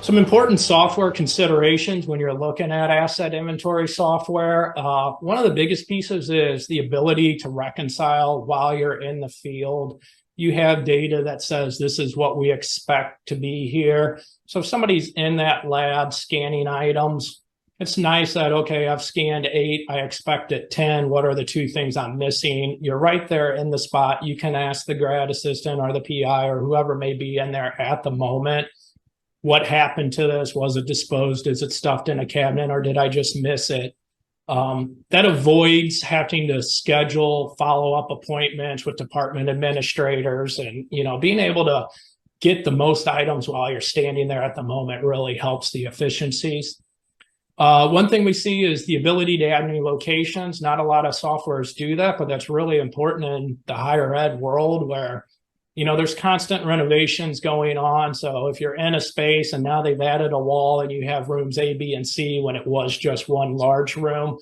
Some important software considerations when you're looking at asset inventory software. One of the biggest pieces is the ability to reconcile while you're in the field. You have data that says this is what we expect to be here. So if somebody's in that lab scanning items, it's nice that, okay, I've scanned 8, I expected 10. What are the 2 things I'm missing? You're right there in the spot. You can ask the grad assistant or the PI or whoever may be in there at the moment, what happened to this? Was it disposed? Is it stuffed in a cabinet, or did I just miss it? That avoids having to schedule follow-up appointments with department administrators, and being able to get the most items while you're standing there at the moment really helps the efficiencies. One thing we see is the ability to add new locations. Not a lot of softwares do that, but that's really important in the higher ed world where there's constant renovations going on. So if you're in a space and now they've added a wall and you have rooms A, B, and C when it was just one large room,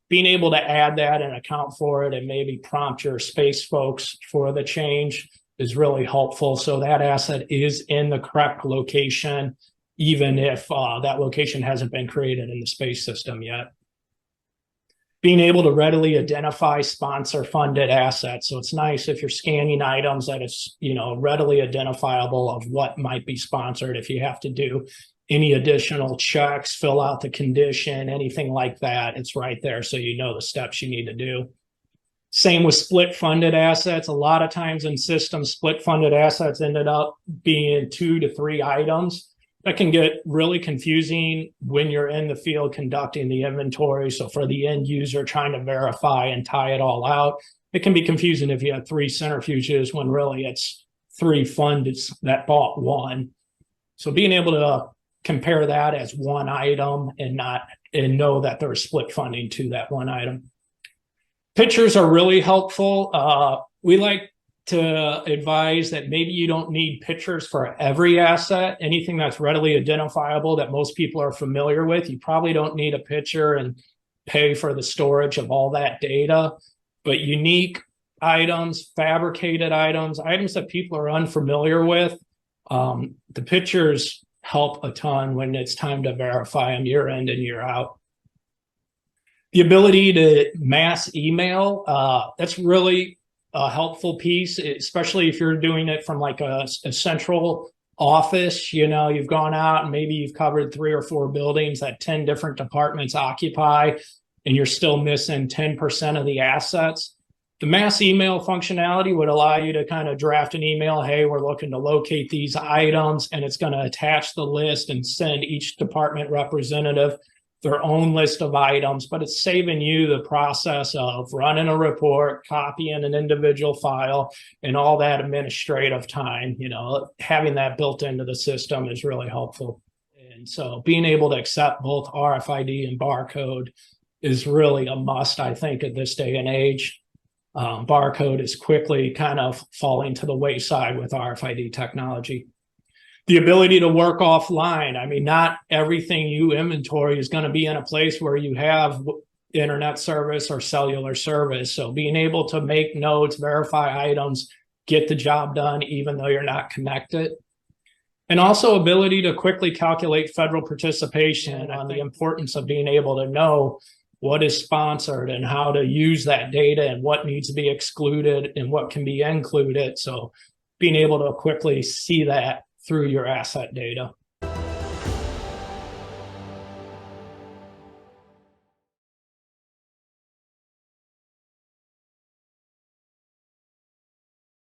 being able to add that and account for it and maybe prompt your space folks for the change is really helpful. So that asset is in the correct location, even if that location hasn't been created in the space system yet. Being able to readily identify sponsor-funded assets. So it's nice if you're scanning items that it's readily identifiable of what might be sponsored. If you have to do any additional checks, fill out the condition, anything like that, it's right there so you know the steps you need to do. Same with split-funded assets. A lot of times in systems, split-funded assets ended up being 2 to 3 items. That can get really confusing when you're in the field conducting the inventory. So for the end user trying to verify and tie it all out, it can be confusing if you have 3 centrifuges when really it's 3 funds that bought 1. So being able to compare that as one item and know that there's split funding to that one item. Pictures are really helpful. We like to advise that maybe you don't need pictures for every asset. Anything that's readily identifiable that most people are familiar with, you probably don't need a picture and pay for the storage of all that data. But unique items, fabricated items that people are unfamiliar with, the pictures help a ton when it's time to verify them year in and year out. The ability to mass email, that's really a helpful piece, especially if you're doing it from like a central office. You've gone out and maybe you've covered 3 or 4 buildings that 10 different departments occupy, and you're still missing 10% of the assets. The mass email functionality would allow you to kind of draft an email, hey, we're looking to locate these items, and it's going to attach the list and send each department representative their own list of items, but it's saving you the process of running a report, copying an individual file, and all that administrative time. Having that built into the system is really helpful. And so being able to accept both RFID and barcode is really a must, I think, at this day and age. Barcode is quickly kind of falling to the wayside with RFID technology. The ability to work offline. I mean, not everything you inventory is going to be in a place where you have internet service or cellular service. So being able to make notes, verify items, get the job done, even though you're not connected. And also ability to quickly calculate federal participation on the importance of being able to know what is sponsored and how to use that data and what needs to be excluded and what can be included. So being able to quickly see that through your asset data.